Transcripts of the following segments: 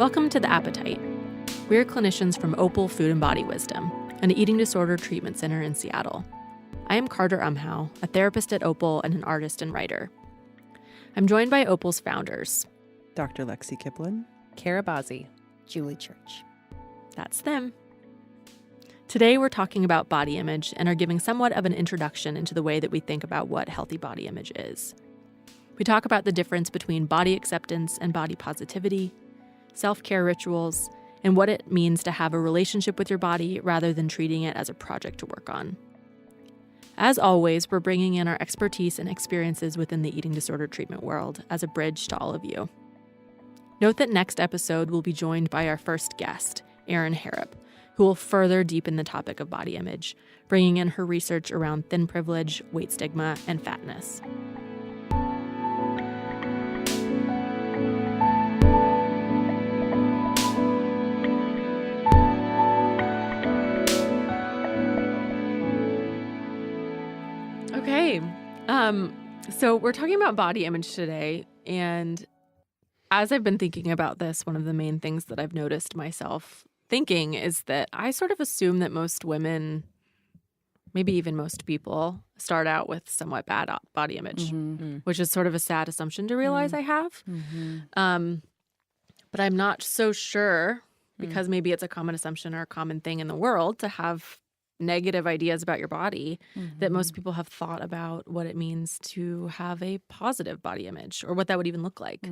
Welcome to The Appetite. We're clinicians from Opal Food and Body Wisdom, an eating disorder treatment center in Seattle. I am Carter Umhow, a therapist at Opal and an artist and writer. I'm joined by Opal's founders, Dr. Lexi Kiplin, Kara Bazzi, Julie Church. That's them. Today we're talking about body image and are giving somewhat of an introduction into the way that we think about what healthy body image is. We talk about the difference between body acceptance and body positivity, self-care rituals, and what it means to have a relationship with your body rather than treating it as a project to work on. As always, we're bringing in our expertise and experiences within the eating disorder treatment world as a bridge to all of you. Note that next episode we'll be joined by our first guest, Erin Harrop, who will further deepen the topic of body image, bringing in her research around thin privilege, weight stigma, and fatness. Okay, so we're talking about body image today, and as I've been thinking about this, one of the main things that I've noticed myself thinking is that I sort of assume that most women, maybe even most people, start out with somewhat bad body image, which is sort of a sad assumption to realize I have. But I'm not so sure, because maybe it's a common assumption or a common thing in the world to have negative ideas about your body, that most people have thought about what it means to have a positive body image or what that would even look like.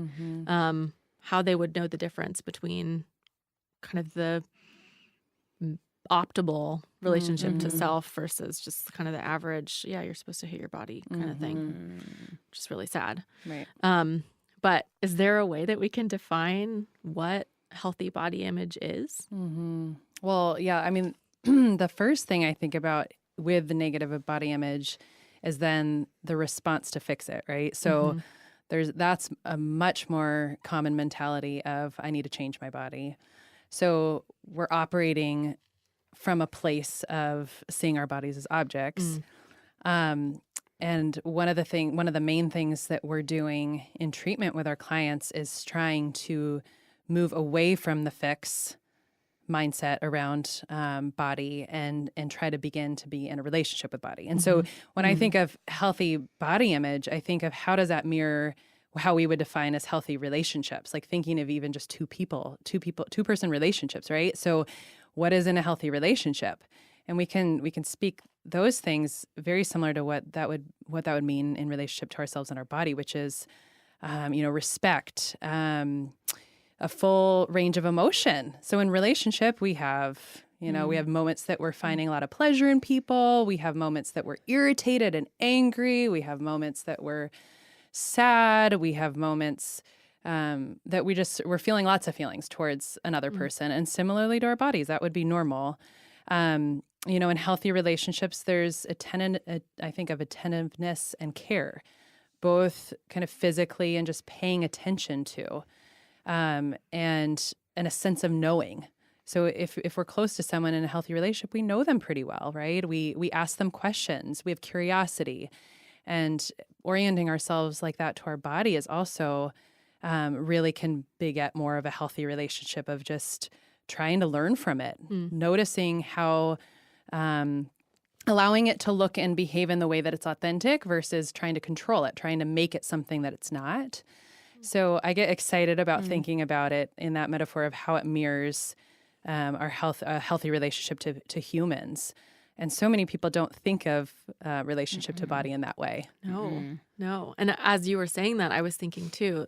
How they would know the difference between kind of the optimal relationship to self versus just kind of the average, yeah, you're supposed to hate your body kind of thing, which is really sad. Right. But is there a way that we can define what healthy body image is? Well, yeah, I mean, the first thing I think about with the negative body image is then the response to fix it, right? So that's a much more common mentality of I need to change my body. So we're operating from a place of seeing our bodies as objects. And one of the main things that we're doing in treatment with our clients is trying to move away from the fix mindset around body and try to begin to be in a relationship with body. And so when I think of healthy body image, I think of how does that mirror how we would define as healthy relationships, like thinking of even just two-person relationships, right? So what is in a healthy relationship? And we can speak those things very similar to what that would mean in relationship to ourselves and our body, which is respect, a full range of emotion. So in relationship, we have moments that we're finding a lot of pleasure in people. We have moments that we're irritated and angry. We have moments that we're sad. We have moments that we're feeling lots of feelings towards another person. And similarly to our bodies, that would be normal. In healthy relationships, there's I think of attentiveness and care, both kind of physically and just paying attention to. And a sense of knowing. So if we're close to someone in a healthy relationship, we know them pretty well, right? We ask them questions. We have curiosity. And orienting ourselves like that to our body is also really can beget more of a healthy relationship of just trying to learn from it, noticing how allowing it to look and behave in the way that it's authentic versus trying to control it, trying to make it something that it's not. So I get excited about thinking about it in that metaphor of how it mirrors a healthy relationship to humans. And so many people don't think of relationship to body in that way. No. And as you were saying that, I was thinking too,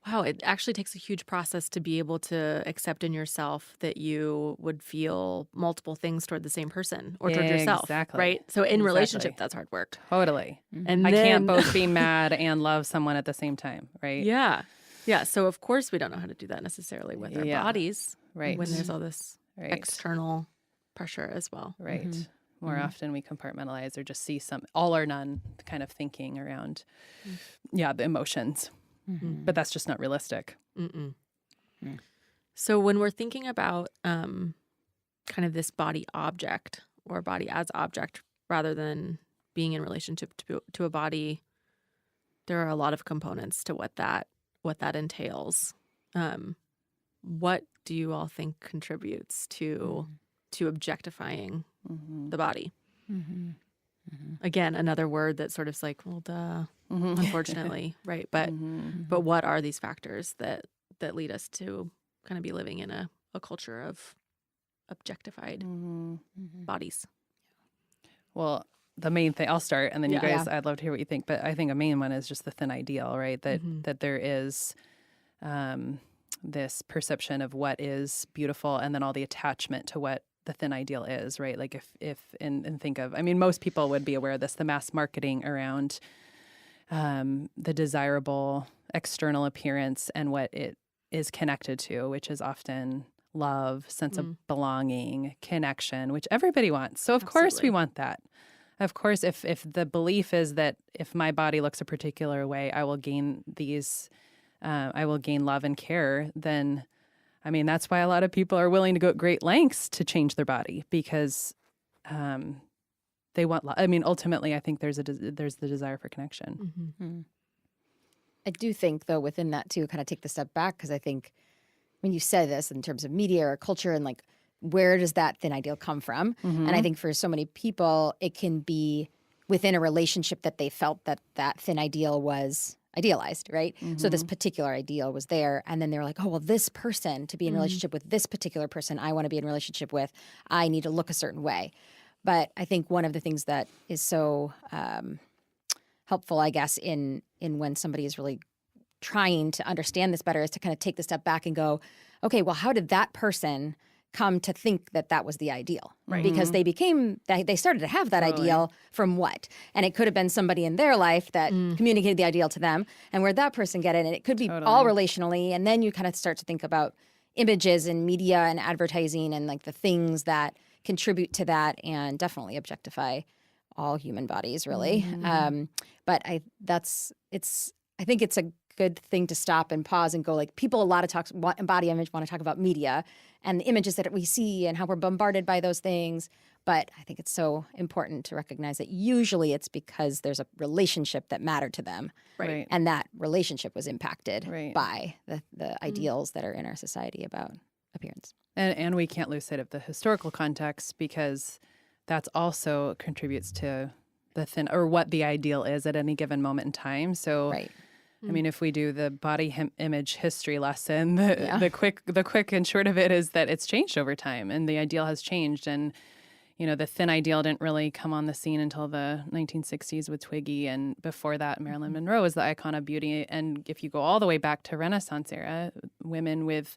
wow, it actually takes a huge process to be able to accept in yourself that you would feel multiple things toward the same person or toward yourself. Exactly. Right? So in relationship, that's hard work. Totally. And I then, can't both be mad and love someone at the same time, right? Yeah. Yeah. So of course we don't know how to do that necessarily with our bodies. Right. When there's all this external pressure as well. Right. More often we compartmentalize or just see some all or none kind of thinking around, the emotions. But that's just not realistic. So when we're thinking about kind of this body object or body as object rather than being in relationship to a body, there are a lot of components to what that entails. what do you all think contributes to objectifying the body? Again, another word that sort of is like, well, duh, unfortunately, right? But what are these factors that lead us to kind of be living in a culture of objectified bodies? Well, the main thing, I'll start, and then you guys, I'd love to hear what you think, but I think a main one is just the thin ideal, right? That there is this perception of what is beautiful, and then all the attachment to what the thin ideal is, right? Like and think of, I mean, most people would be aware of this, the mass marketing around the desirable external appearance and what it is connected to, which is often love, sense of belonging, connection, which everybody wants. So of course we want that. Of course, if the belief is that if my body looks a particular way, I will gain love and care, then, I mean, that's why a lot of people are willing to go at great lengths to change their body, because they want love. I mean, ultimately, I think there's the desire for connection. I do think, though, within that, too, kind of take the step back, because I think when you say this in terms of media or culture and like, where does that thin ideal come from? And I think for so many people, it can be within a relationship that they felt that thin ideal was idealized, right? So this particular ideal was there, and then they were like, oh, well, this person, to be in relationship with this particular person I want to be in relationship with, I need to look a certain way. But I think one of the things that is so helpful, I guess, in when somebody is really trying to understand this better is to kind of take the step back and go, okay, well, how did that person come to think that that was the ideal? Right. Because they started to have that ideal from what? And it could have been somebody in their life that communicated the ideal to them, and where'd that person get it? And it could be all relationally. And then you kind of start to think about images and media and advertising and like the things that contribute to that and definitely objectify all human bodies, really. But I think it's a good thing to stop and pause and go, like, people a lot of talks body image want to talk about media and the images that we see and how we're bombarded by those things. But I think it's so important to recognize that usually it's because there's a relationship that mattered to them. Right. And that relationship was impacted by the ideals that are in our society about appearance. And we can't lose sight of the historical context, because that's also contributes to the thin, or what the ideal is at any given moment in time. So I mean, if we do the body image history lesson, the quick and short of it is that it's changed over time, and the ideal has changed. And, you know, the thin ideal didn't really come on the scene until the 1960s with Twiggy, and before that, Marilyn Monroe was the icon of beauty. And if you go all the way back to Renaissance era, women with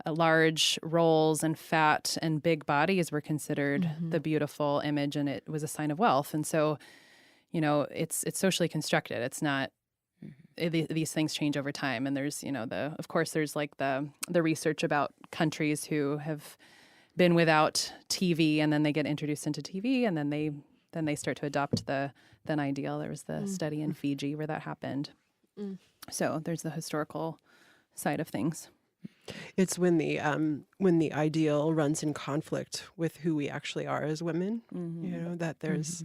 large rolls and fat and big bodies were considered the beautiful image, and it was a sign of wealth. And so, you know, it's socially constructed. It's not. These things change over time, and there's, you know, of course there's like the research about countries who have been without TV, and then they get introduced into TV, and then they start to adopt the thin ideal. There was the study in Fiji where that happened. So there's the historical side of things. It's when the ideal runs in conflict with who we actually are as women. You know, that there's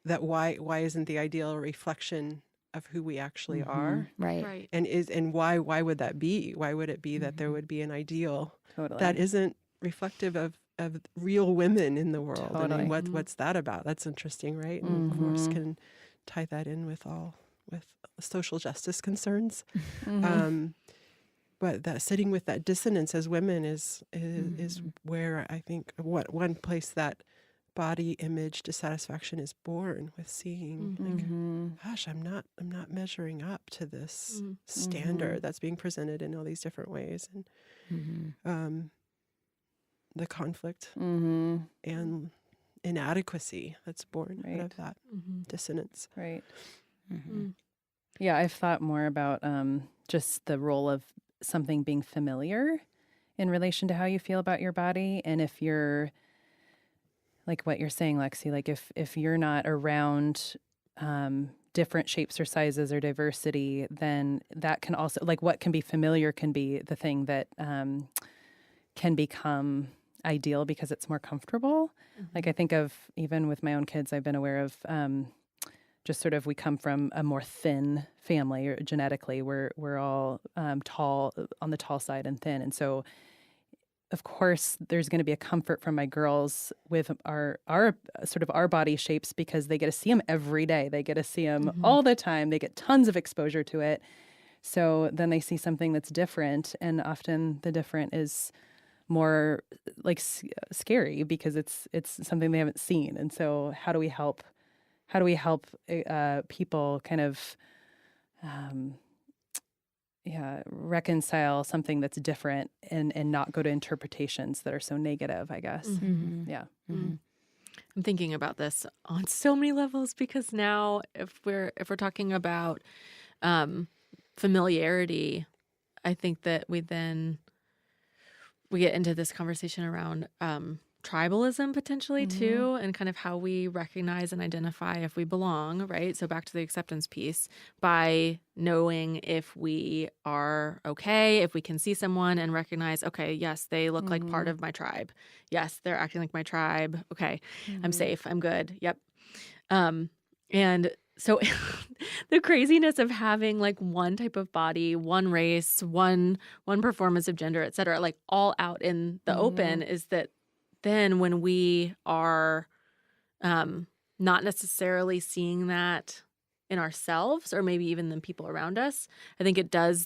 that why isn't the ideal a reflection of who we actually are, Right. And why would that be? Why would it be that there would be an ideal that isn't reflective of real women in the world? I mean, what's that about? That's interesting, right? And of course can tie that in with social justice concerns. But that sitting with that dissonance as women is where I think one place that body image dissatisfaction is born, with seeing like, gosh, I'm not measuring up to this standard that's being presented in all these different ways, and the conflict and inadequacy that's born out of that dissonance. Right. Yeah, I've thought more about just the role of something being familiar in relation to how you feel about your body, and if you're like what you're saying, Lexi, like if you're not around different shapes or sizes or diversity, then that can also, like, what can be familiar can be the thing that can become ideal because it's more comfortable. Like, I think of, even with my own kids, I've been aware of just sort of we come from a more thin family, or genetically we're all tall, on the tall side and thin, and so of course there's going to be a comfort from my girls with our sort of our body shapes, because they get to see them every day, they get to see them all the time, they get tons of exposure to it. So then they see something that's different, and often the different is more like scary because it's something they haven't seen. And so how do we help people kind of reconcile something that's different and not go to interpretations that are so negative, I guess. Yeah. I'm thinking about this on so many levels, because now if we're talking about familiarity, I think that we get into this conversation around tribalism potentially too, and kind of how we recognize and identify if we belong, right? So back to the acceptance piece, by knowing if we are okay, if we can see someone and recognize, okay, yes, they look like part of my tribe. Yes, they're acting like my tribe. Okay, I'm safe. I'm good. Yep. And so the craziness of having like one type of body, one race, one performance of gender, et cetera, like all out in the open, is that then when we are not necessarily seeing that in ourselves, or maybe even the people around us, I think it does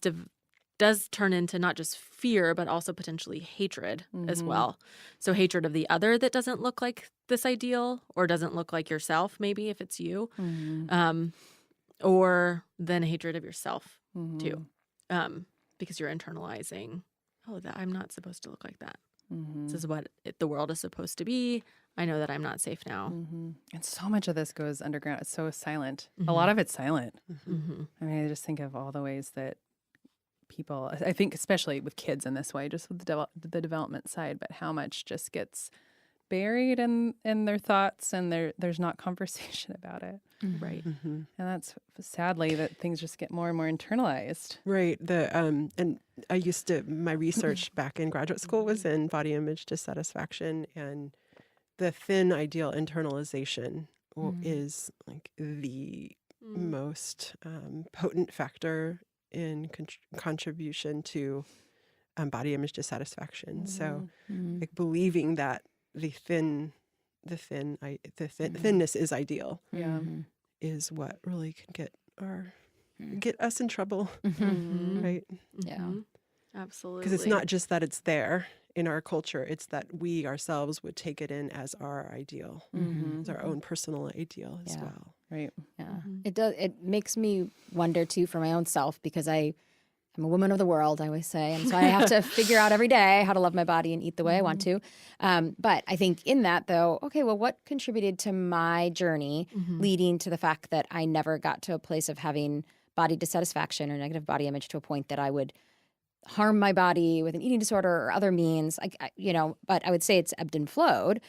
turn into not just fear, but also potentially hatred as well. So hatred of the other that doesn't look like this ideal, or doesn't look like yourself, maybe if it's you, or then hatred of yourself too, because you're internalizing, oh, that I'm not supposed to look like that. This is what the world is supposed to be. I know that I'm not safe now. And so much of this goes underground. It's so silent. A lot of it's silent. I mean, I just think of all the ways that people, I think especially with kids in this way, just with the development side, but how much just gets buried in their thoughts, and there's not conversation about it. Right. And that's sadly that things just get more and more internalized. Right. And I used to, my research back in graduate school was in body image dissatisfaction, and the thin ideal internalization is like the most potent factor in contribution to body image dissatisfaction. So like believing that the thinness is ideal is what really can get us in trouble, right? Yeah. Absolutely. Because it's not just that it's there in our culture, it's that we ourselves would take it in as our ideal, as our own personal ideal as well. Right. Yeah. It does. It makes me wonder too for my own self, because I'm a woman of the world, I always say. And so I have to figure out every day how to love my body and eat the way I want to. But I think in that though, okay, well, what contributed to my journey leading to the fact that I never got to a place of having body dissatisfaction or negative body image to a point that I would harm my body with an eating disorder or other means, but I would say it's ebbed and flowed.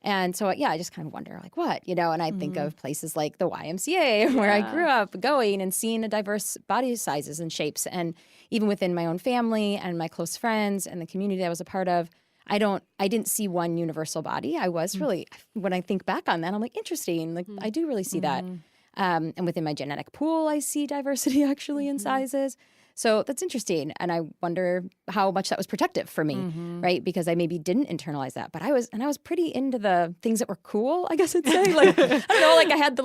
And so, I just kind of wonder, like, what, and I think of places like the YMCA where I grew up going and seeing the diverse body sizes and shapes. And even within my own family and my close friends and the community I was a part of, I didn't see one universal body. I was really, when I think back on that, I'm like, interesting. Like, I do really see that. And within my genetic pool, I see diversity actually in sizes. So that's interesting. And I wonder how much that was protective for me, right? Because I maybe didn't internalize that. But I was pretty into the things that were cool, I guess I'd say. Like, I don't know, like I had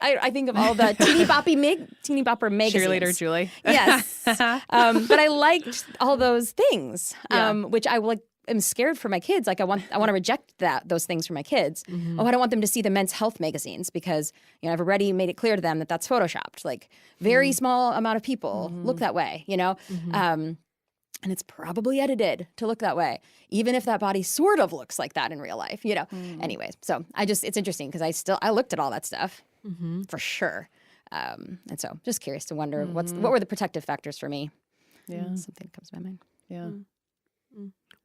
I think of all the teeny bopper magazines. Cheerleader Julie. Yes. But I liked all those things, which I am scared for my kids. Like I want to reject those things for my kids. Oh, I don't want them to see the men's health magazines because I've already made it clear to them that that's photoshopped. Like very small amount of people look that way, and it's probably edited to look that way, even if that body sort of looks like that in real life, Anyways, so it's interesting because I looked at all that stuff for sure, and so just curious to wonder what were the protective factors for me. Yeah, something comes to my mind. Yeah.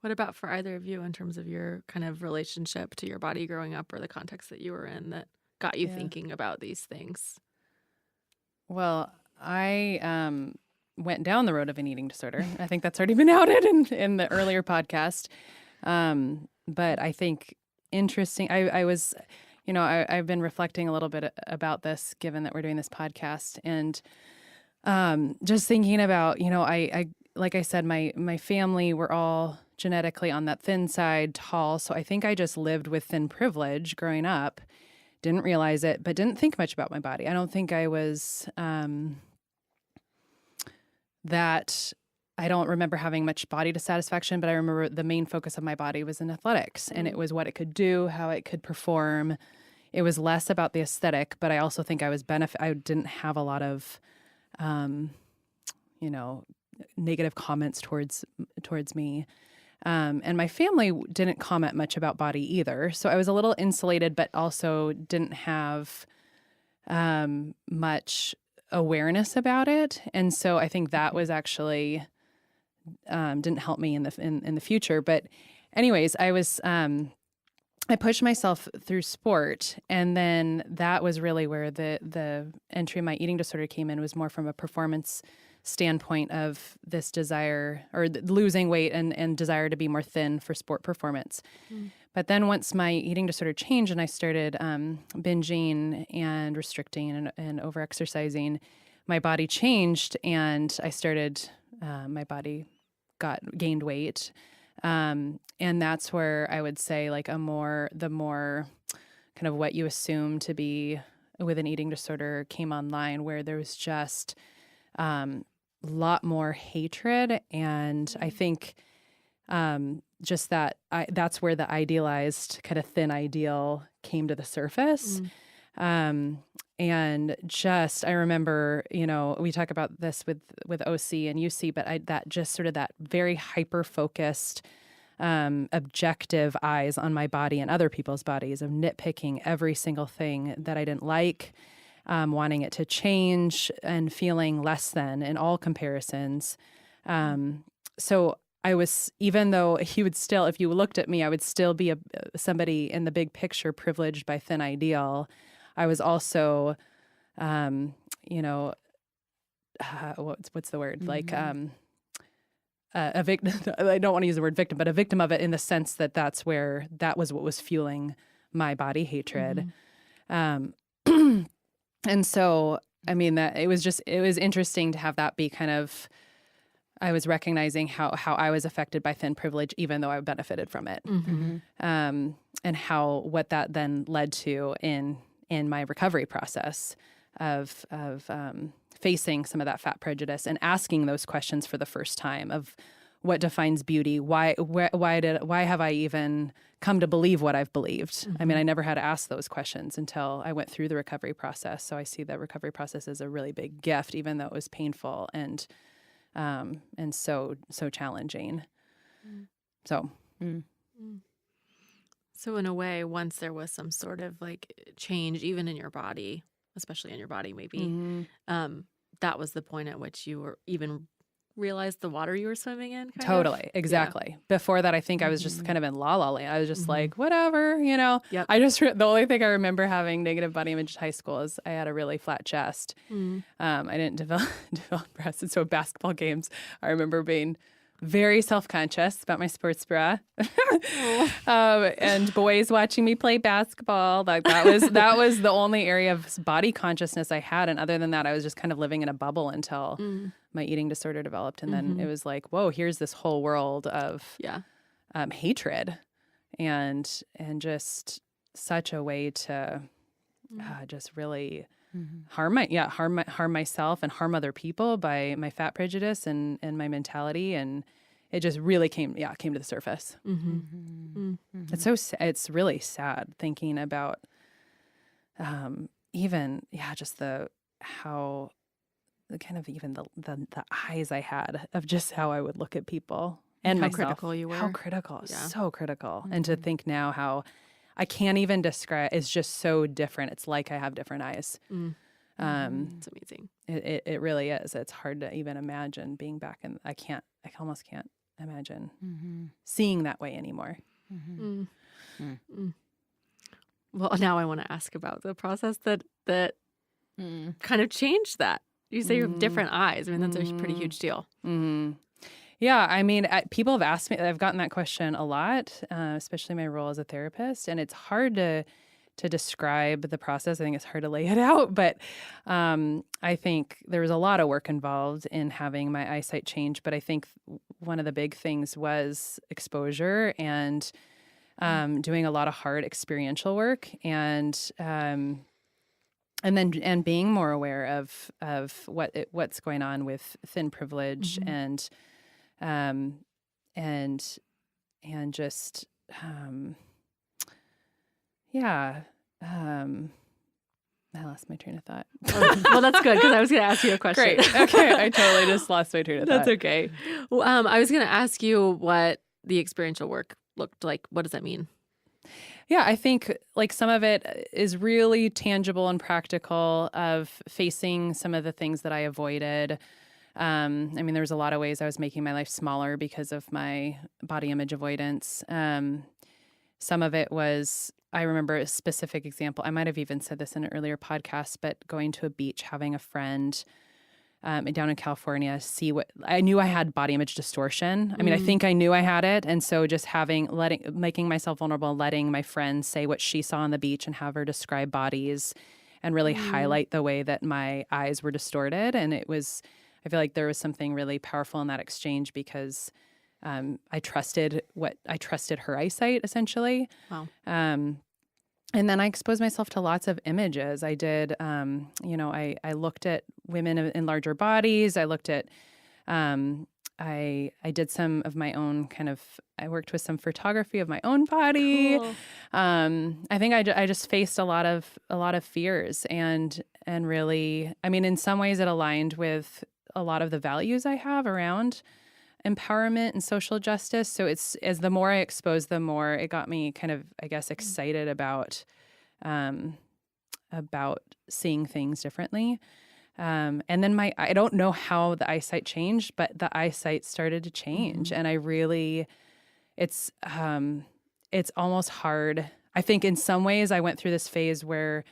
What about for either of you in terms of your kind of relationship to your body growing up, or the context that you were in that got you thinking about these things? Well, I went down the road of an eating disorder. I think that's already been outed in the earlier podcast. But I think interesting. I was, I've been reflecting a little bit about this, given that we're doing this podcast, and just thinking about, I like I said, my family were all genetically on that thin side, tall. So I think I just lived with thin privilege growing up. Didn't realize it, but didn't think much about my body. I don't think I was I don't remember having much body dissatisfaction, but I remember the main focus of my body was in athletics, and it was what it could do, how it could perform. It was less about the aesthetic, but I also think I didn't have a lot of, negative comments towards me. And my family didn't comment much about body either. So I was a little insulated, but also didn't have much awareness about it. And so I think that was actually didn't help me in the future. But anyways, I pushed myself through sport, and then that was really where the entry of my eating disorder came in, was more from a performance standpoint of this desire or losing weight and desire to be more thin for sport performance. But then once my eating disorder changed and I started binging and restricting and over-exercising, my body changed, and I started, my body gained weight. And that's where I would say like the more kind of what you assume to be with an eating disorder came online, where there was just lot more hatred. And I think just that's where the idealized kind of thin ideal came to the surface. And just, I remember, we talk about this with OC and UC, but that very hyper-focused, objective eyes on my body and other people's bodies, of nitpicking every single thing that I didn't like, wanting it to change and feeling less than in all comparisons. So I was, even though he would still, if you looked at me, I would still be somebody in the big picture privileged by thin ideal. I was also, what's the word? Like, a victim. I don't want to use the word victim, but a victim of it, in the sense that that was what was fueling my body hatred. And so, I mean, that it was interesting to have that be kind of, I was recognizing how I was affected by thin privilege, even though I benefited from it. And what that then led to in my recovery process of facing some of that fat prejudice and asking those questions for the first time of what defines beauty? Why have I even come to believe what I've believed? I mean, I never had to ask those questions until I went through the recovery process. So I see that recovery process as a really big gift, even though it was painful and so challenging. So. So in a way, once there was some sort of like change, even in your body, especially in your body, maybe, that was the point at which you were even realized the water you were swimming in. Totally. Exactly. Yeah. Before that, I think I was just kind of in la la land. I was just like, whatever, Yep. the only thing I remember having negative body image in high school is I had a really flat chest. I didn't develop breasts. And so basketball games, I remember being very self-conscious about my sports bra, and boys watching me play basketball. Like that was the only area of body consciousness I had. And other than that, I was just kind of living in a bubble until my eating disorder developed. And then it was like, whoa, here's this whole world of hatred and just such a way to just really harm myself and harm other people by my fat prejudice and my mentality. And it just really came to the surface. It's really sad thinking about just the eyes I had of just how I would look at people and how myself. Critical you were. How critical, so critical. And to think now how I can't even describe, it's just so different. It's like I have different eyes. It's amazing. It really is. It's hard to even imagine being back in, I almost can't imagine seeing that way anymore. Well, now I want to ask about the process that kind of changed that. You say you have different eyes. I mean, that's a pretty huge deal. Yeah, I mean, people have asked me, I've gotten that question a lot, especially my role as a therapist. And it's hard to to describe the process. I think it's hard to lay it out, but I think there was a lot of work involved in having my eyesight change. But I think one of the big things was exposure and doing a lot of hard experiential work and being more aware of what's going on with thin privilege and just I lost my train of thought. Well, that's good because I was going to ask you a question. Great. Okay, I totally just lost my train of thought. That's okay. Well, I was going to ask you what the experiential work looked like. What does that mean? Yeah, I think like some of it is really tangible and practical of facing some of the things that I avoided. I mean, there was a lot of ways I was making my life smaller because of my body image avoidance. Some of it was, I remember a specific example. I might have even said this in an earlier podcast, but going to a beach, having a friend down in California, see what I knew I had body image distortion. I mean, I think I knew I had it. And so just making myself vulnerable, letting my friend say what she saw on the beach and have her describe bodies and really highlight the way that my eyes were distorted. And I feel like there was something really powerful in that exchange because I trusted her eyesight essentially. Wow. And then I exposed myself to lots of images. I did, I looked at women in larger bodies. I looked at, I did some of my own I worked with some photography of my own body. Cool. I think I just faced a lot of fears and really, I mean, in some ways it aligned with a lot of the values I have around empowerment and social justice. So as the more I exposed, the more it got me kind of, I guess, excited about seeing things differently. And then I don't know how the eyesight changed, but the eyesight started to change. And I really, it's almost hard. I think in some ways I went through this phase where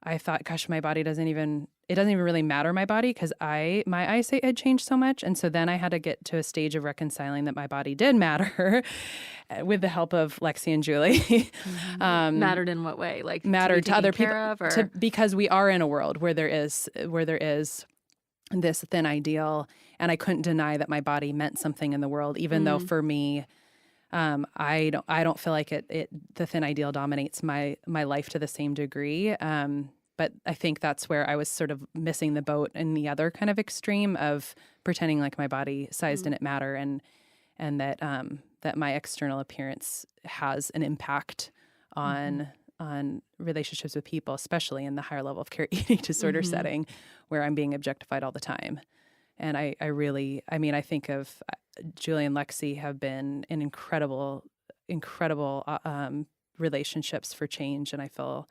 I thought, gosh, my body doesn't even really matter, my body, because my eyesight had changed so much. And so then I had to get to a stage of reconciling that my body did matter with the help of Lexi and Julie. Mattered in what way? Like mattered to other people, or? Because we are in a world where there is this thin ideal. And I couldn't deny that my body meant something in the world, even though for me, I don't feel like the thin ideal dominates my life to the same degree. But I think that's where I was sort of missing the boat in the other kind of extreme of pretending like my body size didn't matter and that my external appearance has an impact on relationships with people, especially in the higher level of care eating disorder setting where I'm being objectified all the time. And I think of Julie and Lexi have been an incredible relationships for change. And I feel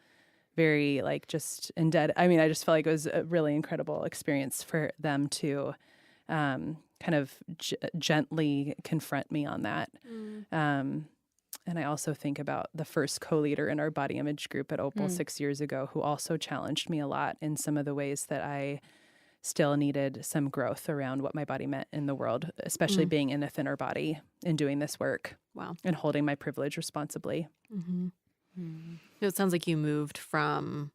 very just indebted. I mean, I just felt like it was a really incredible experience for them to kind of gently confront me on that. And I also think about the first co-leader in our body image group at Opal 6 years ago, who also challenged me a lot in some of the ways that I still needed some growth around what my body meant in the world, especially being in a thinner body and doing this work. Wow. And holding my privilege responsibly. It sounds like you moved from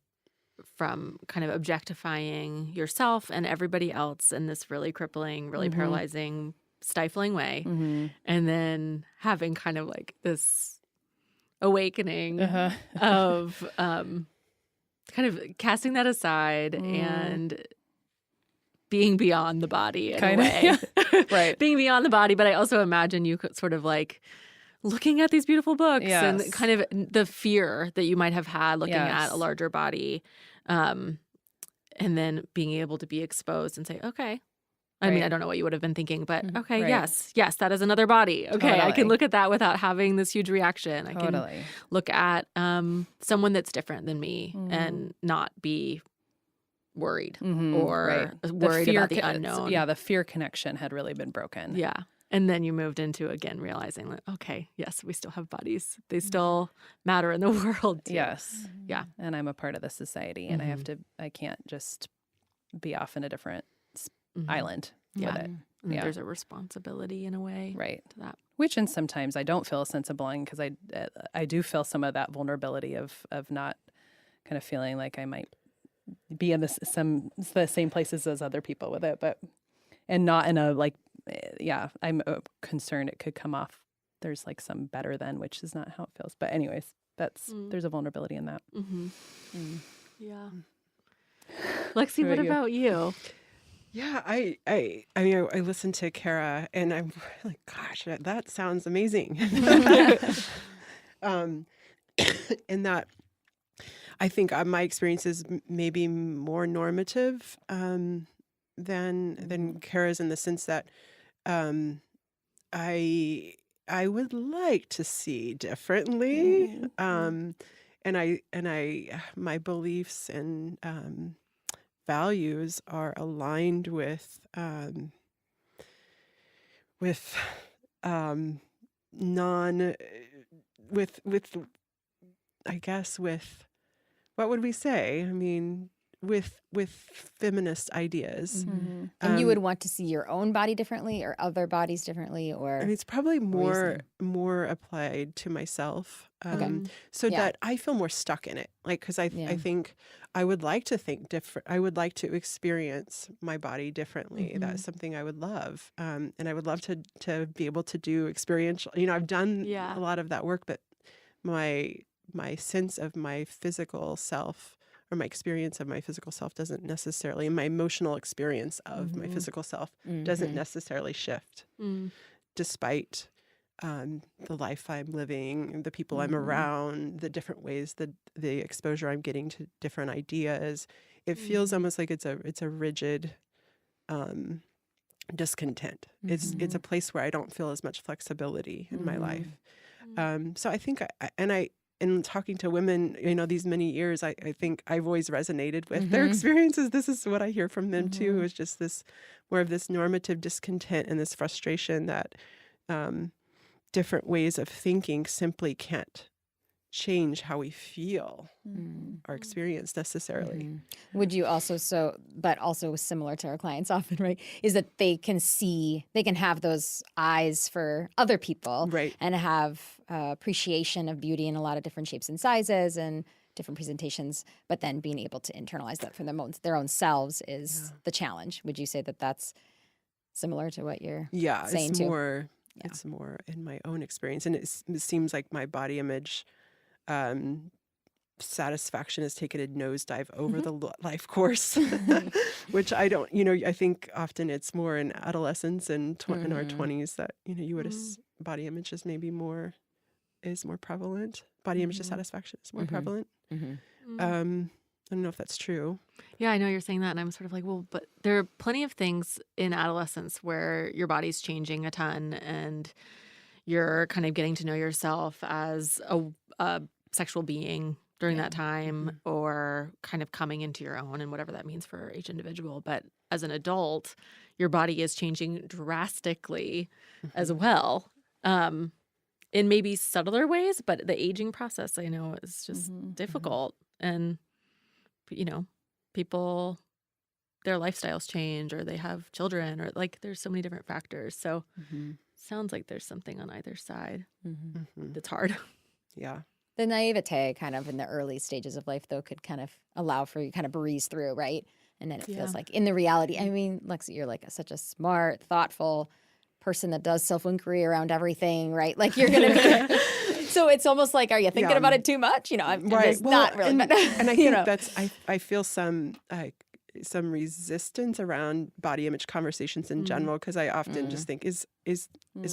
kind of objectifying yourself and everybody else in this really crippling, really paralyzing, stifling way. And then having kind of like this awakening of kind of casting that aside and being beyond the body in a way. Right. Being beyond the body. But I also imagine you could sort of like looking at these beautiful books and kind of the fear that you might have had looking at a larger body, and then being able to be exposed and say, okay. I mean, I don't know what you would have been thinking, but okay, yes, that is another body. Okay, I can look at that without having this huge reaction. I can look at someone that's different than me and not be worried or worried about the unknown. Yeah, the fear connection had really been broken. Yeah. And then you moved into, again, realizing that, okay, yes, we still have bodies. They still matter in the world too. Yes. Yeah. And I'm a part of the society and I can't just be off in a different island with it. And there's a responsibility in a way to that. Which, and sometimes I don't feel a sense of belonging because I do feel some of that vulnerability of not kind of feeling like I might be in the same places as other people with it, and not in a like, I'm concerned it could come off. There's like some better than, which is not how it feels. But anyways, there's a vulnerability in that. Mm-hmm. Yeah. Lexi, what about you? Yeah, I mean, I listened to Kara and I'm like, gosh, that sounds amazing. In that I think my experience is maybe more normative than Kara's, in the sense that I would like to see differently, and I my beliefs and values are aligned with non with I guess with, what would we say? I mean, with feminist ideas. And you would want to see your own body differently or other bodies differently, or I mean, it's probably more applied to myself, so that I feel more stuck in it. Like, because I think I would like to think different. I would like to experience my body differently. That's something I would love, and I would love to be able to do experiential. I've done a lot of that work, but my sense of my physical self, or my experience of my physical self, doesn't necessarily, my emotional experience of my physical self doesn't necessarily shift, despite the life I'm living, the people I'm around, the different ways that the exposure I'm getting to different ideas. It feels almost like it's a rigid discontent. It's a place where I don't feel as much flexibility in my life. So I think in talking to women, these many years, I think I've always resonated with their experiences. This is what I hear from them too, is just more of this normative discontent and this frustration that different ways of thinking simply can't change how we feel or experience necessarily. Would you also, but also similar to our clients often, right, is that they can have those eyes for other people, right, and have appreciation of beauty in a lot of different shapes and sizes and different presentations, but then being able to internalize that for their own selves is the challenge. Would you say that that's similar to what you're saying too? It's more in my own experience, and it seems like my body image satisfaction has taken a nosedive over the life course, which I don't, I think often it's more in adolescence and in our 20s that, you would body image is maybe more prevalent. Body image dissatisfaction is more prevalent. I don't know if that's true. Yeah, I know you're saying that, and I'm sort of like, well, but there are plenty of things in adolescence where your body's changing a ton, and you're kind of getting to know yourself as a sexual being during that time, or kind of coming into your own, and whatever that means for each individual. But as an adult, your body is changing drastically as well, in maybe subtler ways, but the aging process, I know, is just difficult. And, people, their lifestyles change, or they have children, or like there's so many different factors. So sounds like there's something on either side that's hard. Yeah. The naivete kind of in the early stages of life, though, could kind of allow for you kind of breeze through, right? And then it feels like in the reality, I mean, Lexi, you're like such a smart, thoughtful person that does self-inquiry around everything, right? Like you're going to be... So it's almost like, are you thinking about it too much? I'm just not really. And I think that's, I feel some resistance around body image conversations in general, because I often just think, is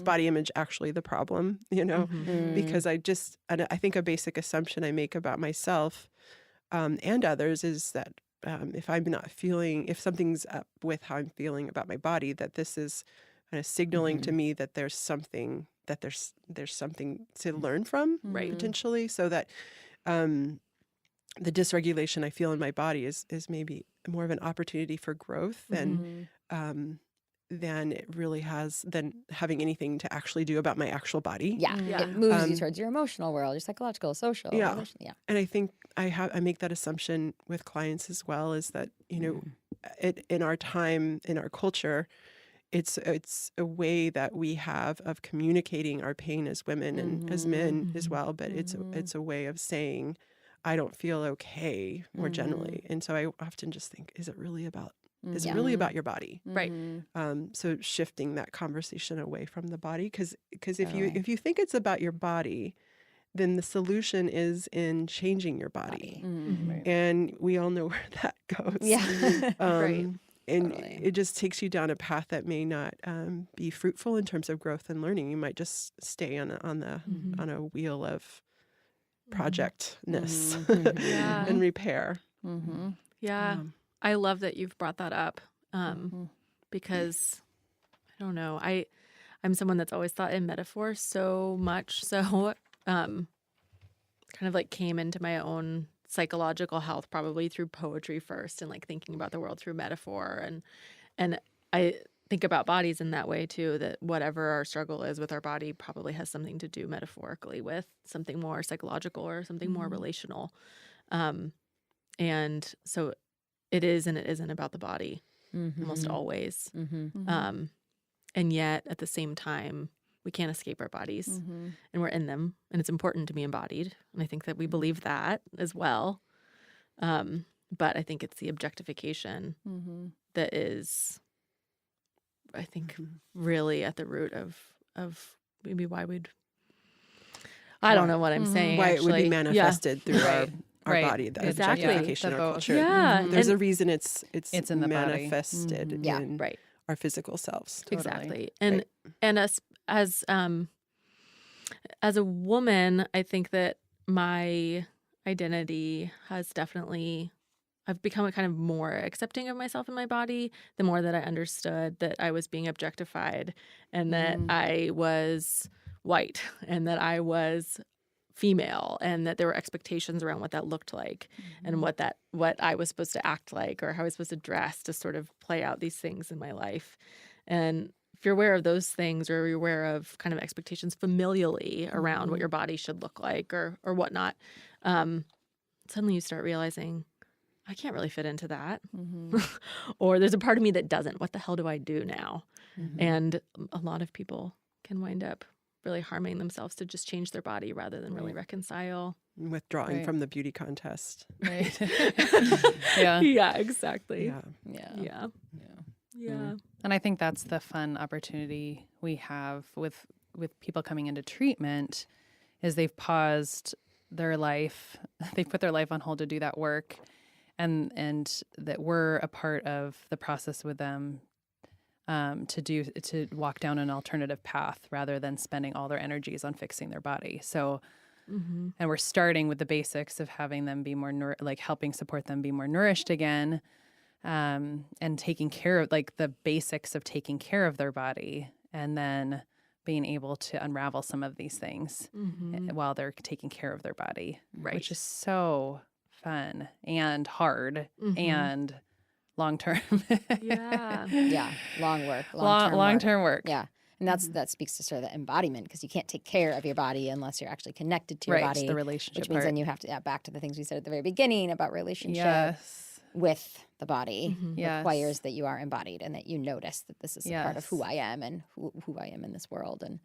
body image actually the problem? Because I think a basic assumption I make about myself and others is that if something's up with how I'm feeling about my body, that this is kind of signaling to me that there's something to learn from, potentially, so that the dysregulation I feel in my body is maybe more of an opportunity for growth than it really has than having anything to actually do about my actual body. It moves you towards your emotional world, your psychological, social. And I think I make that assumption with clients as well, is that in our time, in our culture, it's a way that we have of communicating our pain as women and as men as well, but it's a way of saying, I don't feel okay more generally. And so I often just think, is it really about is it Yeah. really about your body? Right. So shifting that conversation away from the body, because Totally. if you think it's about your body, then the solution is in changing your body. Right. And we all know where that goes. Yeah. Right. And Totally. it just takes you down a path that may not be fruitful in terms of growth and learning. You might just stay on a wheel of projectness Yeah. and repair. Yeah. I love that you've brought that up because I don't know. I'm someone that's always thought in metaphor so much. So kind of like came into my own psychological health probably through poetry first and like thinking about the world through metaphor. And I think about bodies in that way too, that whatever our struggle is with our body probably has something to do metaphorically with something more psychological or something more relational. And so it is and it isn't about the body almost always. And yet at the same time, we can't escape our bodies and we're in them and it's important to be embodied. And I think that we believe that as well. But I think it's the objectification that is, I think, really at the root of maybe why we'd, I don't know what I'm saying. Why actually. it would be manifested through our Right. body, the Exactly. objectification The of our both. culture. Yeah. There's And- a reason it's in the body. manifested Yeah. in Right. our physical selves. Totally. Exactly. And as a woman, I think that my identity has definitely, I've become a kind of more accepting of myself and my body the more that I understood that I was being objectified and that I was white and that I was female and that there were expectations around what that looked like and what I was supposed to act like or how I was supposed to dress to sort of play out these things in my life. And if you're aware of those things or you're aware of kind of expectations familially around what your body should look like or whatnot, suddenly you start realizing I can't really fit into that. Or there's a part of me that doesn't. What the hell do I do now? And a lot of people can wind up really harming themselves to just change their body rather than really reconcile. Withdrawing Right. from the beauty contest. Right. Yeah. Yeah, exactly. Yeah. Yeah. Yeah. And I think that's the fun opportunity we have with people coming into treatment is they've paused their life, they've put their life on hold to do that work, and that we're a part of the process with them to walk down an alternative path rather than spending all their energies on fixing their body. So, and we're starting with the basics of having them be more helping support them be more nourished again. And taking care of the basics of taking care of their body and then being able to unravel some of these things while they're taking care of their body, which is so fun and hard and long-term. Yeah. Yeah. Long work. Long-term work. Yeah. And that speaks to sort of the embodiment because you can't take care of your body unless you're actually connected to your Right, body. the relationship which means part. then you have to, back to the things we said at the very beginning about relationship. Yes. With the body Yes. requires that you are embodied and that you notice that this is a part of Yes. who I am and who I am in this world. And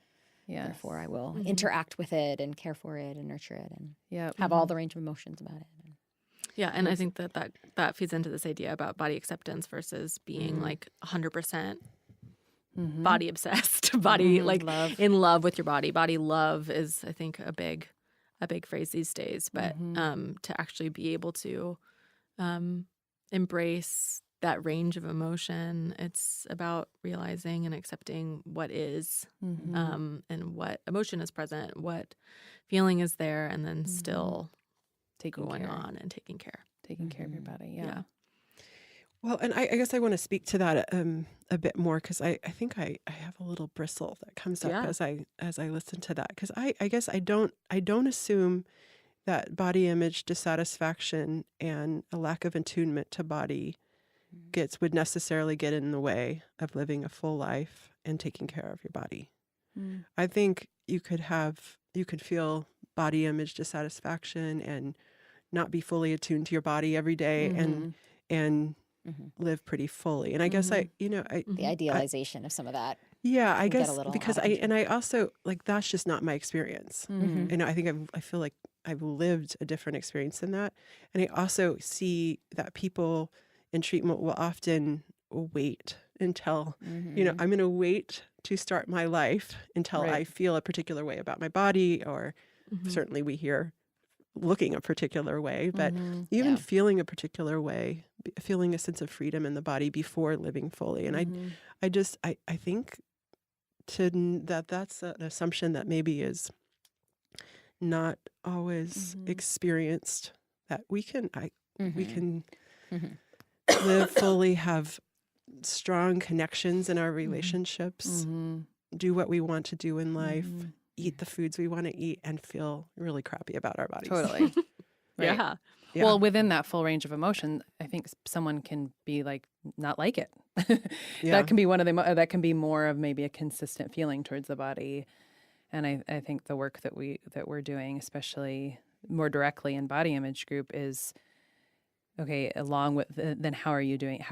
Yes. therefore I will interact with it and care for it and nurture it and Yep. have all the range of emotions about it. Yeah, and I think that feeds into this idea about body acceptance versus being like 100% body obsessed, body like Love. in love with your body. Body love is, I think, a big phrase these days. But to actually be able to embrace that range of emotion, it's about realizing and accepting what is, and what emotion is present, what feeling is there, and then still Taking going care. on and taking care. Taking care of your body. Yeah. Well, and I guess I want to speak to that a bit more because I think I have a little bristle that comes up Yeah. as I listen to that because I guess I don't assume that body image dissatisfaction and a lack of attunement to body would necessarily get in the way of living a full life and taking care of your body. I think you could feel body image dissatisfaction and not be fully attuned to your body every day and live pretty fully. And I guess The Mm-hmm. idealization of some of that. yeah, I can get a guess little because out of I also that's just not my experience. Mm-hmm. And I think I feel like I've lived a different experience than that. And I also see that people in treatment will often wait until, I'm going to wait to start my life until I feel a particular way about my body, or certainly we hear looking a particular way, but even feeling a particular way, feeling a sense of freedom in the body before living fully. And I think that's an assumption that maybe is not always experienced, that we can live fully, have strong connections in our relationships, do what we want to do in life, eat the foods we want to eat, and feel really crappy about our bodies. Totally. Right. Yeah. Yeah. Well, within that full range of emotion, I think someone can be like, not like it. That can be one of the, that can be more of maybe a consistent feeling towards the body. And I think the work that we're doing, especially more directly in body image group, is okay. Along with then, how are you doing?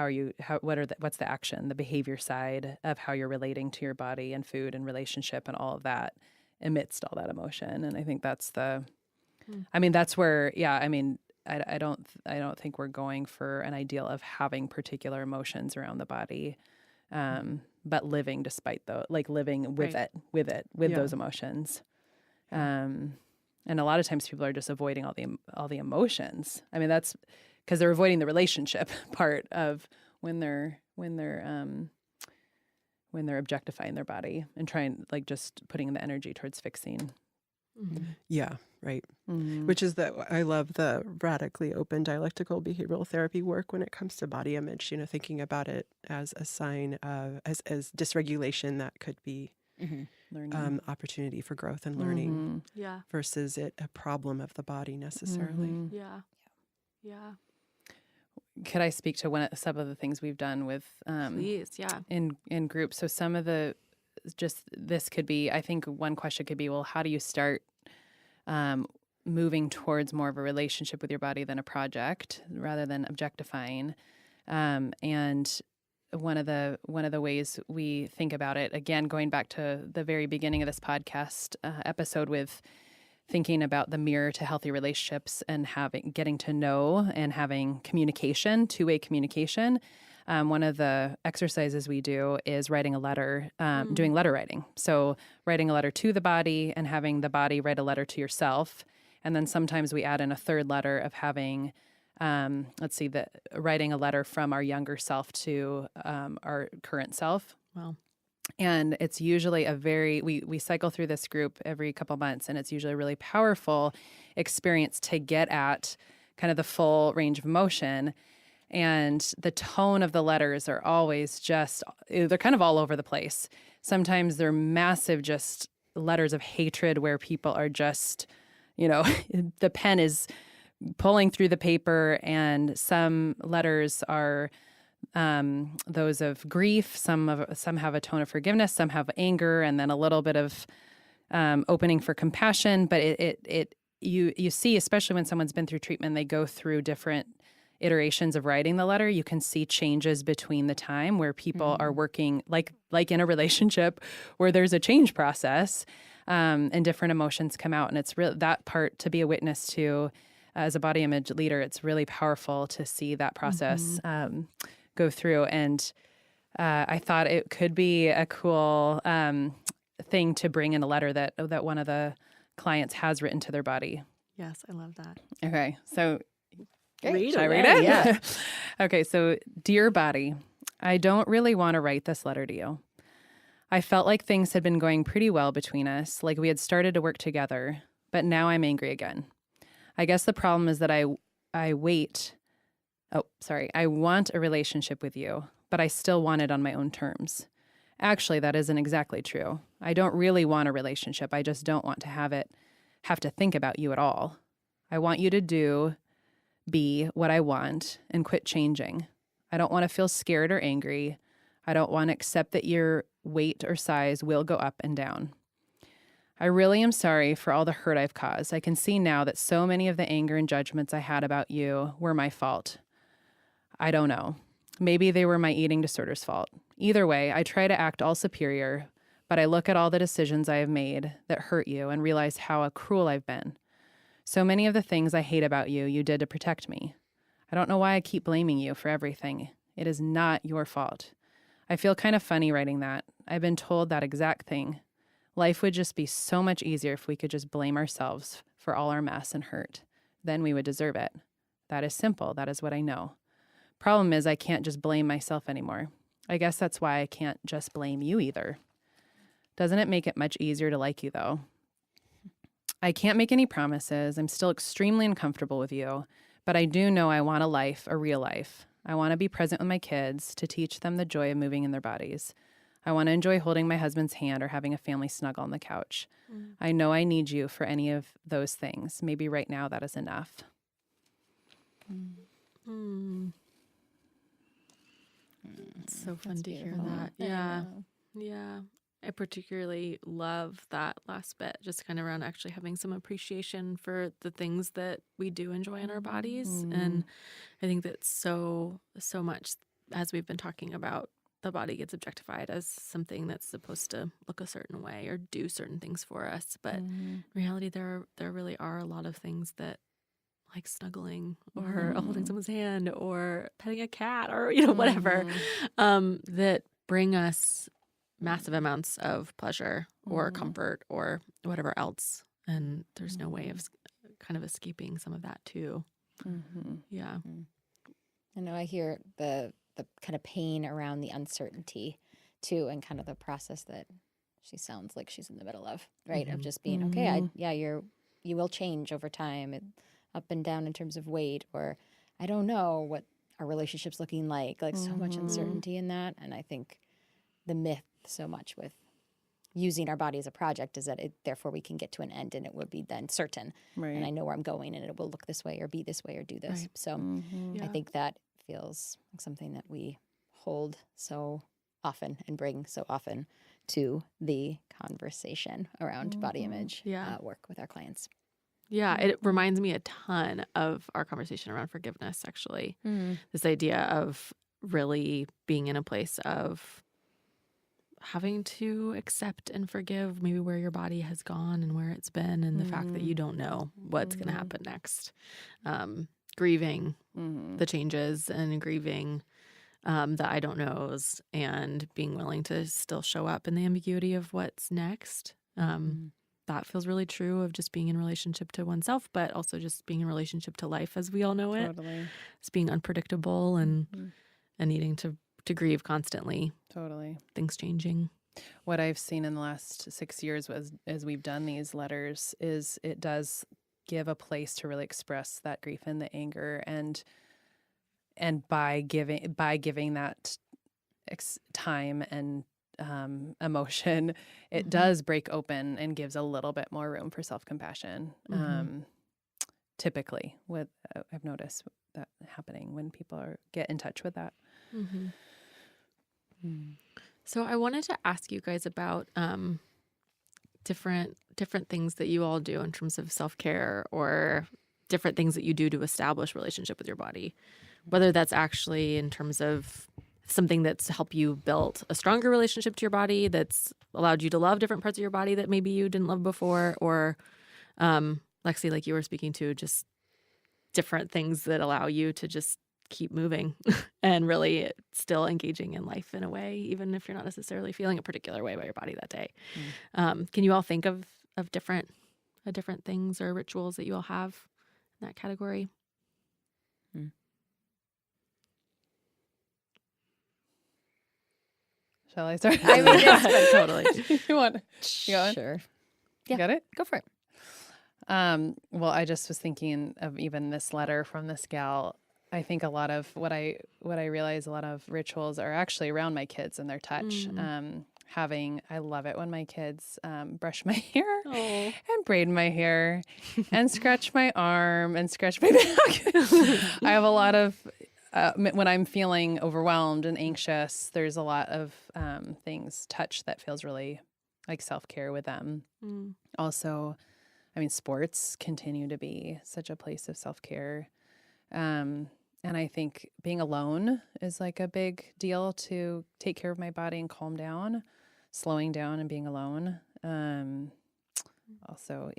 What's the action, the behavior side of how you're relating to your body and food and relationship and all of that amidst all that emotion. And I think that's that's where, I don't think we're going for an ideal of having particular emotions around the body. But living despite living with those emotions. And a lot of times people are just avoiding all the emotions. I mean, that's because they're avoiding the relationship part of when they're objectifying their body and trying, just putting the energy towards fixing. Yeah, right. Which is that I love the radically open dialectical behavioral therapy work when it comes to body image, thinking about it as a sign of, as dysregulation that could be Learning. Opportunity for growth and learning, versus it a problem of the body necessarily. Yeah. Yeah. Could I speak to some of the things we've done with Please, yeah. in groups? So some of this could be, I think one question could be, well, how do you start moving towards more of a relationship with your body than a project, rather than objectifying? And one of the ways we think about it, again, going back to the very beginning of this podcast episode, with thinking about the mirror to healthy relationships and getting to know and having communication, two-way communication. One of the exercises we do is writing a letter, doing letter writing. So writing a letter to the body and having the body write a letter to yourself. And then sometimes we add in a third letter of having, writing a letter from our younger self to our current self. Wow. And it's usually we cycle through this group every couple months, and it's usually a really powerful experience to get at kind of the full range of emotion. And the tone of the letters are always they're kind of all over the place. Sometimes they're massive, just letters of hatred where people are just, the pen is pulling through the paper, and some letters are those of grief. Some have a tone of forgiveness, some have anger, and then a little bit of opening for compassion. But you see, especially when someone's been through treatment, they go through different iterations of writing the letter. You can see changes between the time where people are working like in a relationship where there's a change process, and different emotions come out. And it's really that part to be a witness to as a body image leader. It's really powerful to see that process go through. And I thought it could be a cool thing to bring in a letter that one of the clients has written to their body. Yes, I love that. Okay, so Should I read it? Yeah. Okay, so dear body, I don't really want to write this letter to you. I felt like things had been going pretty well between us, like we had started to work together, but now I'm angry again. I guess the problem is that I want a relationship with you, but I still want it on my own terms. Actually, that isn't exactly true. I don't really want a relationship. I just don't want to have to think about you at all. I want you to be what I want and quit changing. I don't want to feel scared or angry. I don't want to accept that your weight or size will go up and down. I really am sorry for all the hurt I've caused. I can see now that so many of the anger and judgments I had about you were my fault. I don't know. Maybe they were my eating disorder's fault. Either way, I try to act all superior, but I look at all the decisions I have made that hurt you and realize how cruel I've been. So many of the things I hate about you, you did to protect me. I don't know why I keep blaming you for everything. It is not your fault. I feel kind of funny writing that. I've been told that exact thing. Life would just be so much easier if we could just blame ourselves for all our mess and hurt. Then we would deserve it. That is simple. That is what I know. Problem is, I can't just blame myself anymore. I guess that's why I can't just blame you either. Doesn't it make it much easier to like you, though? I can't make any promises. I'm still extremely uncomfortable with you, but I do know I want a life, a real life. I want to be present with my kids to teach them the joy of moving in their bodies. I want to enjoy holding my husband's hand or having a family snuggle on the couch. I know I need you for any of those things. Maybe right now that is enough. It's so fun That's to hear beautiful. that. Yeah. Yeah. I particularly love that last bit, just kind of around actually having some appreciation for the things that we do enjoy in our bodies. And I think that so much, as we've been talking about, the body gets objectified as something that's supposed to look a certain way or do certain things for us. But in reality, there really are a lot of things that, like snuggling or holding someone's hand or petting a cat or, whatever, that bring us massive amounts of pleasure or comfort or whatever else. And there's no way of kind of escaping some of that too. Yeah. I know I hear the kind of pain around the uncertainty too, and kind of the process that she sounds like she's in the middle of, right? Of just being, okay, you will change over time, up and down in terms of weight, or I don't know what our relationship's looking like so much uncertainty in that. And I think the myth so much with using our body as a project is that therefore we can get to an end and it will be then certain. Right. And I know where I'm going and it will look this way or be this way or do this. Right. So I think that feels like something that we hold so often and bring so often to the conversation around body image work with our clients. Yeah, it reminds me a ton of our conversation around forgiveness, actually. This idea of really being in a place of having to accept and forgive maybe where your body has gone and where it's been and the fact that you don't know what's going to happen next. Grieving the changes and grieving the I don't knows and being willing to still show up in the ambiguity of what's next. That feels really true of just being in relationship to oneself, but also just being in relationship to life as we all know it. Totally. It's being unpredictable and needing to grieve constantly. Totally. Things changing. What I've seen in the last 6 years as we've done these letters is it does give a place to really express that grief and the anger, and by giving that time and emotion, it does break open and gives a little bit more room for self-compassion. Typically, I've noticed that happening when people get in touch with that. So I wanted to ask you guys about different things that you all do in terms of self-care or different things that you do to establish relationship with your body, whether that's actually in terms of something that's helped you build a stronger relationship to your body, that's allowed you to love different parts of your body that maybe you didn't love before, or Lexi, like you were speaking to, just different things that allow you to just keep moving and really still engaging in life in a way, even if you're not necessarily feeling a particular way about your body that day. Can you all think of different things or rituals that you all have in that category? Shall I start? I mean, it's Totally. You want? You going? sure. You got it? Go for it. Well, I just was thinking of even this letter from this gal. I think a lot of what I realize, a lot of rituals are actually around my kids and their touch. I love it when my kids brush my hair and braid my hair and scratch my arm and scratch my back. I have a lot of, when I'm feeling overwhelmed and anxious, there's a lot of touch that feels really like self-care with them. Also, I mean, sports continue to be such a place of self-care. And I think being alone is like a big deal to take care of my body and calm down, slowing down and being alone. Also,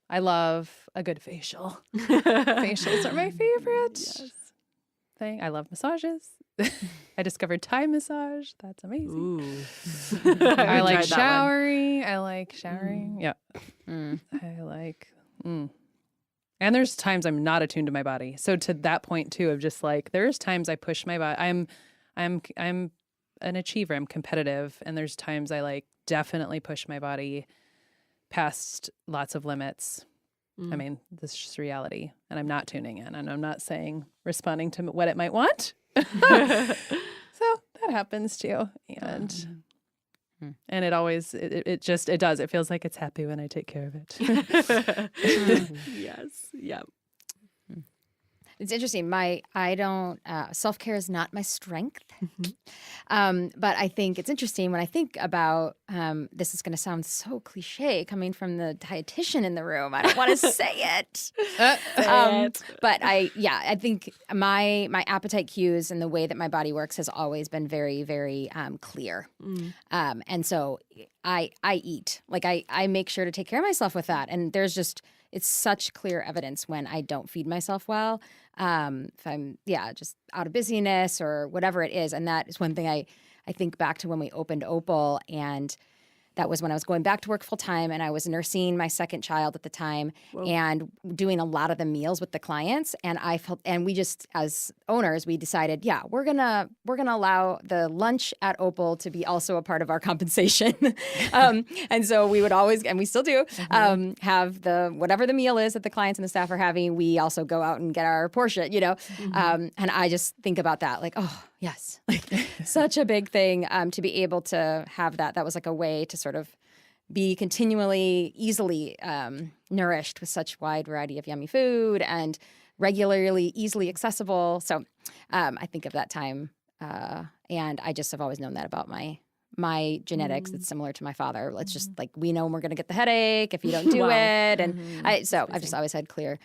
I love a good facial. Facials are my favorite thing. I love massages. I discovered Thai massage. That's amazing. Ooh. I like tried that one. showering. I like showering. Yeah. I like. And there's times I'm not attuned to my body. So to that point too, of just like there's times I push my body. I'm an achiever. I'm competitive, and there's times I like definitely push my body past lots of limits. I mean, this is just reality, and I'm not tuning in, and I'm not responding to what it might want. So that happens too, and it always it does. It feels like it's happy when I take care of it. Yes. Yeah. It's interesting. Self-care is not my strength. But I think it's interesting when I think about, this is going to sound so cliche coming from the dietitian in the room. I don't want to say it. But I think my appetite cues and the way that my body works has always been very, very clear. And so I eat. Like I make sure to take care of myself with that. And it's such clear evidence when I don't feed myself well. If I'm, just out of busyness or whatever it is. And that is one thing I think back to when we opened Opal, and that was when I was going back to work full time, and I was nursing my second child at the time. Whoa. And doing a lot of the meals with the clients. And we just, as owners, we decided, we're gonna allow the lunch at Opal to be also a part of our compensation. And so we would always, and we still do, have whatever the meal is that the clients and the staff are having, we also go out and get our portion, and I just think about that, like, oh, yes, like such a big thing to be able to have that. That was like a way to sort of be continually, easily nourished with such wide variety of yummy food and regularly, easily accessible. So I think of that time, and I just have always known that about my genetics. It's similar to my father. It's just like, we know we're going to get the headache if you don't do it. And I've just always had clear.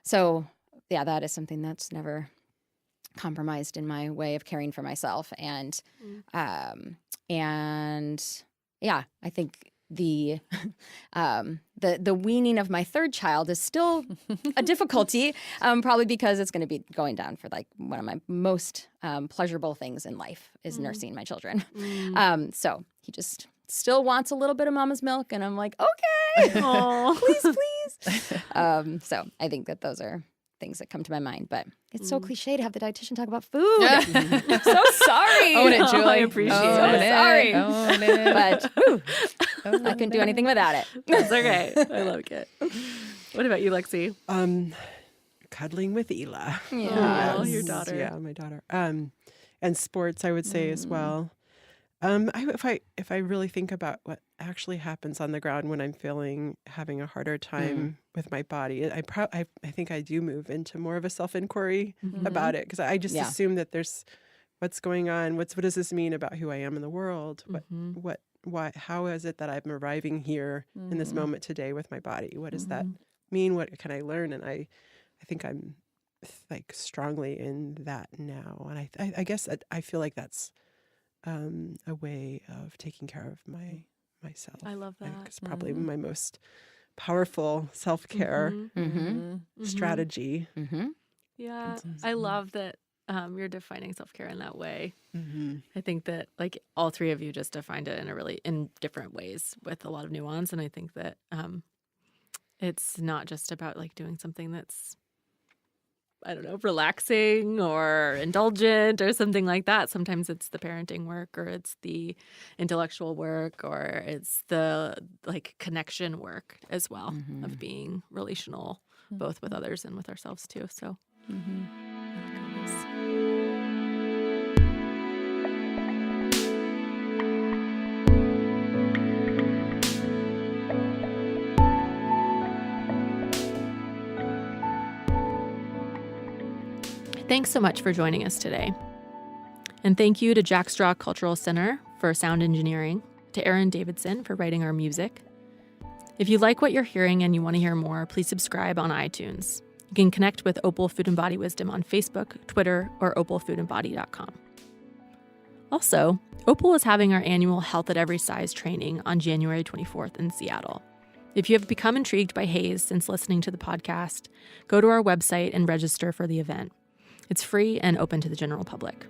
So that is something that's never compromised in my way of caring for myself. And I think the weaning of my third child is still a difficulty, probably because it's going to be going down for like one of my most pleasurable things in life is nursing my children. So he just still wants a little bit of mama's milk, and I'm like, okay, please. So I think that those are things that come to my mind, but it's so cliche to have the dietitian talk about food. I'm so sorry. Own it, Julie. I appreciate it. Sorry. Own it. But I couldn't do anything without it. That's okay. I like it. What about you, Lexi? Cuddling with Ela. Yeah, your daughter. Yeah, my daughter. And sports, I would say as well. If I really think about what actually happens on the ground when I'm having a harder time with my body, I think I do move into more of a self-inquiry about it, because I just assume that there's what's going on. What does this mean about who I am in the world? How is it that I'm arriving here in this moment today with my body? What does that mean? What can I learn? And I think I'm like strongly in that now, and I guess I feel like that's a way of taking care of myself. I love that. It's probably my most powerful self-care strategy. Yeah, I love that you're defining self-care in that way. I think that like all three of you just defined it in different ways with a lot of nuance, and I think that it's not just about like doing something that's, I don't know, relaxing or indulgent or something like that. Sometimes it's the parenting work, or it's the intellectual work, or it's the like connection work as well of being relational, both with others and with ourselves too. So I like all this. Thanks so much for joining us today. And thank you to Jack Straw Cultural Center for sound engineering, to Aaron Davidson for writing our music. If you like what you're hearing and you want to hear more, please subscribe on iTunes. You can connect with Opal Food and Body Wisdom on Facebook, Twitter, or opalfoodandbody.com. Also, Opal is having our annual Health at Every Size training on January 24th in Seattle. If you have become intrigued by HAZE since listening to the podcast, go to our website and register for the event. It's free and open to the general public.